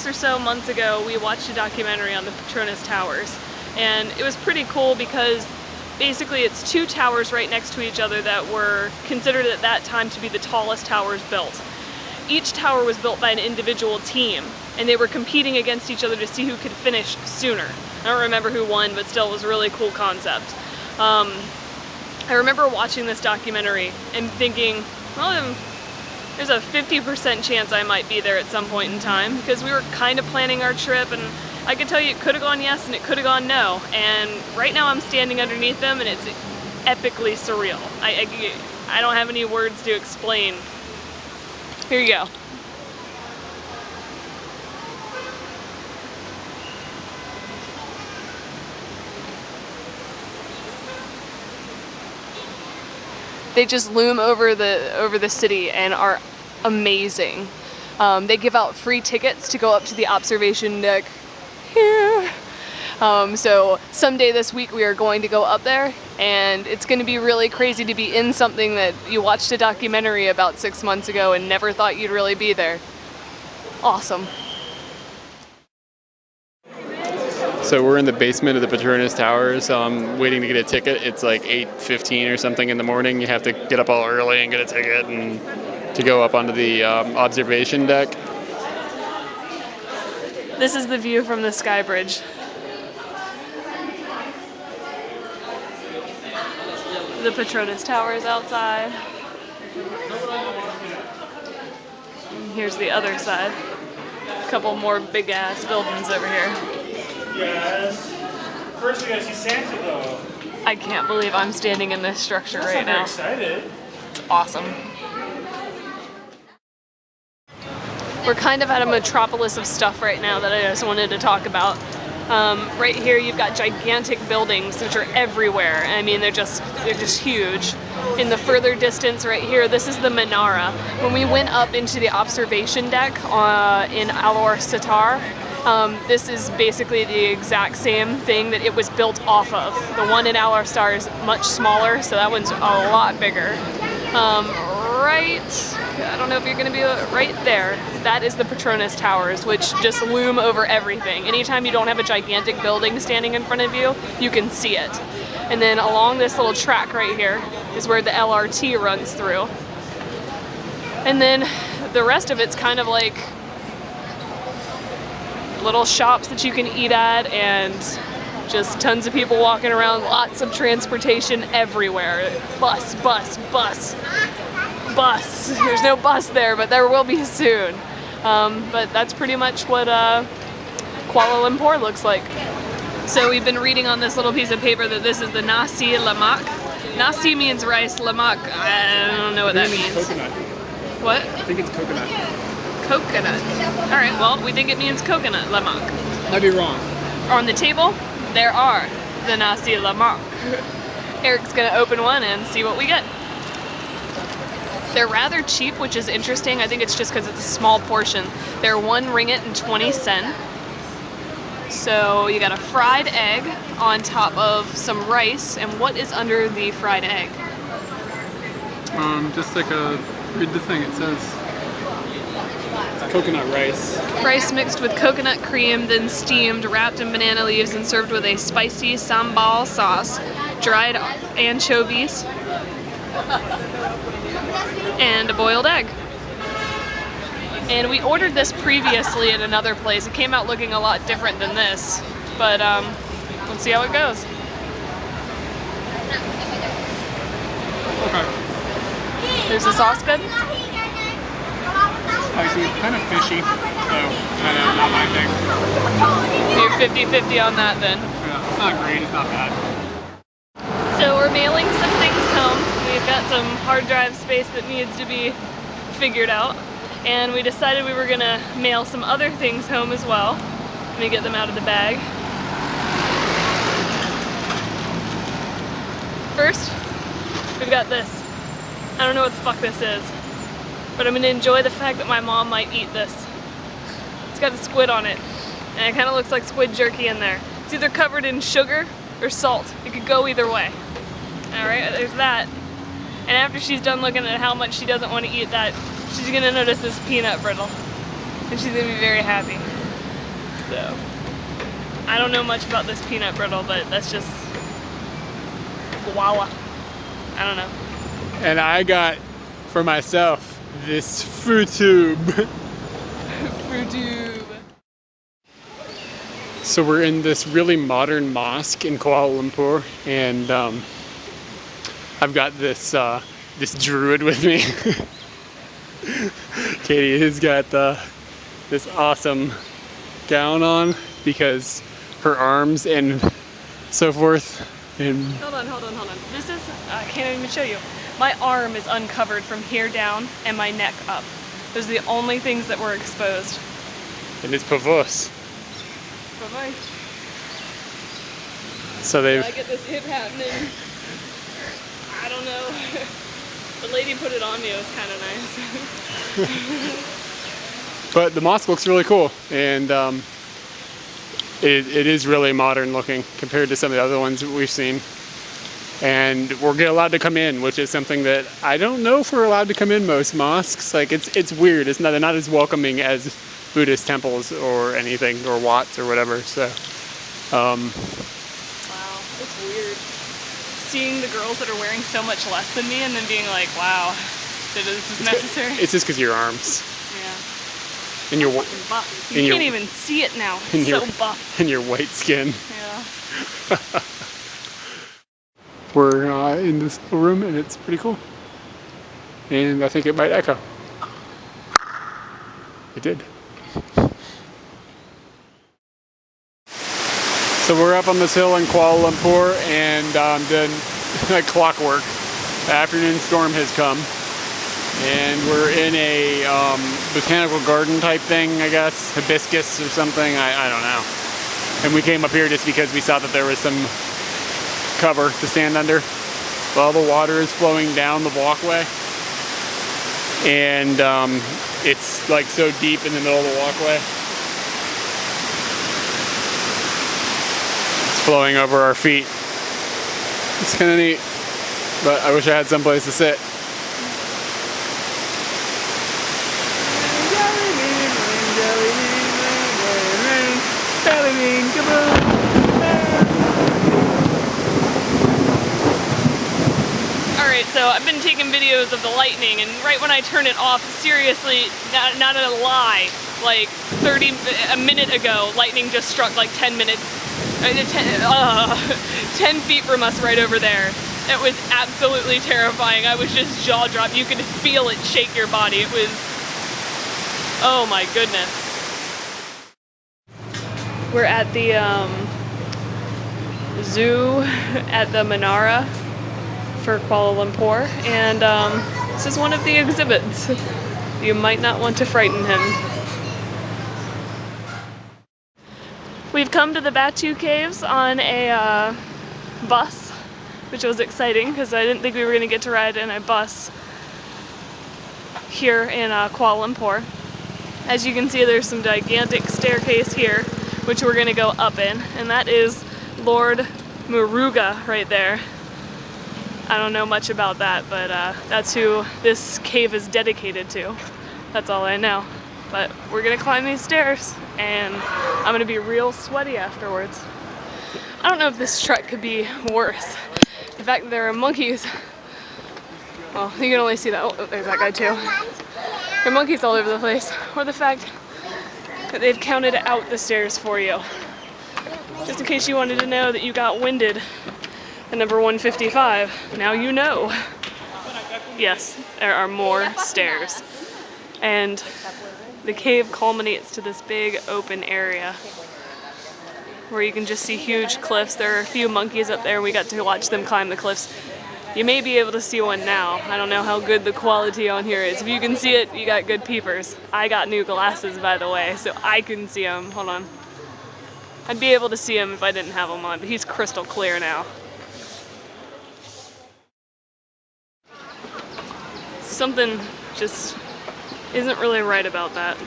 or so months ago, we watched a documentary on the Petronas Towers, and it was pretty cool because basically it's two towers right next to each other that were considered at that time to be the tallest towers built. Each tower was built by an individual team, and they were competing against each other to see who could finish sooner. I don't remember who won, but still it was a really cool concept. I remember watching this documentary and thinking, well, there's a 50% chance I might be there at some point in time, because we were kind of planning our trip, and I could tell you it could have gone yes and it could have gone no, and right now I'm standing underneath them and it's epically surreal. I don't have any words to explain. Here you go. They just loom over the city and are amazing. They give out free tickets to go up to the observation deck here. So someday this week we are going to go up there, and it's going to be really crazy to be in something that you watched a documentary about 6 months ago and never thought you'd really be there. Awesome. So we're in the basement of the Petronas Towers, waiting to get a ticket. It's like 8:15 or something in the morning. You have to get up all early and get a ticket and to go up onto the observation deck. This is the view from the sky bridge. The Petronas Towers outside. And here's the other side. A couple more big ass buildings over here. Yes. First we gotta see Santa though. I can't believe I'm standing in this structure right now. I'm excited. It's awesome. We're kind of at a metropolis of stuff right now that I just wanted to talk about. Right here you've got gigantic buildings which are everywhere. I mean, they're just huge. In the further distance right here, this is the Menara. When we went up into the observation deck in Alor Setar, this is basically the exact same thing that it was built off of. The one in Alor Setar is much smaller, so that one's a lot bigger. I don't know if you're going to be right there. That is the Petronas Towers, which just loom over everything. Anytime you don't have a gigantic building standing in front of you, you can see it. And then along this little track right here is where the LRT runs through. And then the rest of it's kind of like little shops that you can eat at, and just tons of people walking around, lots of transportation everywhere. Bus, bus, bus, bus. There's no bus there, but there will be soon. But that's pretty much what Kuala Lumpur looks like. So we've been reading on this little piece of paper that this is the nasi lemak. Nasi means rice, lemak, I don't know what that means. Coconut. What? I think it's coconut. Coconut. All right, well, we think it means coconut lemak. I'd be wrong. On the table, there are the nasi lemak. Eric's gonna open one and see what we get. They're rather cheap, which is interesting. I think it's just because it's a small portion. They're 1 ringgit and 20 cents. So you got a fried egg on top of some rice. And what is under the fried egg? Just like read the thing, it says it's coconut rice. Rice mixed with coconut cream, then steamed, wrapped in banana leaves, and served with a spicy sambal sauce, dried anchovies, and a boiled egg. And we ordered this previously at another place. It came out looking a lot different than this, but let's see how it goes. Okay. There's the sauce good? Spicy, kind of fishy, so kind of not my thing. You're 50-50 on that then. Yeah, it's not great, it's not bad. So we're mailing some things home. We've got some hard drive space that needs to be figured out. And we decided we were gonna mail some other things home as well. Let me get them out of the bag. First, we've got this. I don't know what the fuck this is, but I'm gonna enjoy the fact that my mom might eat this. It's got a squid on it, and it kind of looks like squid jerky in there. It's either covered in sugar or salt. It could go either way. Alright, there's that. And after she's done looking at how much she doesn't want to eat that, she's gonna notice this peanut brittle. And she's gonna be very happy. So, I don't know much about this peanut brittle, but that's just guava. I don't know. And I got for myself this fruit tube. Fruit tube. So we're in this really modern mosque in Kuala Lumpur, and I've got this this druid with me. Katie has got this awesome gown on because her arms and so forth. And Hold on. This is, I can't even show you. My arm is uncovered from here down and my neck up. Those are the only things that were exposed. and it's perverse. Bye-bye. So they've. I get this hip happening. I don't know. The lady put it on me. It was kind of nice. But the mosque looks really cool, and it is really modern looking compared to some of the other ones that we've seen. And we're allowed to come in, which is something that I don't know if we're allowed to come in most mosques. Like it's weird. They're not as welcoming as Buddhist temples or anything, or Watts or whatever. So. Wow, it's weird. Seeing the girls that are wearing so much less than me and then being like, wow, this is necessary. It's just because your arms. Yeah. And your buff. You can't even see it now. It's so buff. And your white skin. Yeah. We're in this little room and it's pretty cool. And I think it might echo. It did. So we're up on this hill in Kuala Lumpur, and then like clockwork, the afternoon storm has come, and we're in a botanical garden type thing, I guess, hibiscus or something, I don't know. And we came up here just because we saw that there was some cover to stand under while the water is flowing down the walkway, and it's like so deep in the middle of the walkway. Flowing over our feet. It's kind of neat, but I wish I had someplace to sit. Alright, so I've been taking videos of the lightning, and right when I turn it off, seriously, not a lie, like a minute ago, lightning just struck like 10 feet from us right over there. It was absolutely terrifying. I was just jaw-dropped. You could feel it shake your body. It was, oh my goodness. We're at the zoo at the Menara for Kuala Lumpur, and this is one of the exhibits. You might not want to frighten him. We've come to the Batu Caves on a bus, which was exciting because I didn't think we were going to get to ride in a bus here in Kuala Lumpur. As you can see, there's some gigantic staircase here, which we're going to go up in, and that is Lord Muruga right there. I don't know much about that, but that's who this cave is dedicated to. That's all I know. But we're gonna climb these stairs, and I'm gonna be real sweaty afterwards. I don't know if this trek could be worse. The fact that there are monkeys, well, you can only see that, oh, there's that guy too. There are monkeys all over the place, or the fact that they've counted out the stairs for you. Just in case you wanted to know that you got winded at number 155, now you know. Yes, there are more stairs. And the cave culminates to this big open area where you can just see huge cliffs. There are a few monkeys up there, and we got to watch them climb the cliffs. You may be able to see one now. I don't know how good the quality on here is. If you can see it, you got good peepers. I got new glasses, by the way, so I can see him. Hold on. I'd be able to see him if I didn't have him on, but he's crystal clear now. Something just isn't really right about that.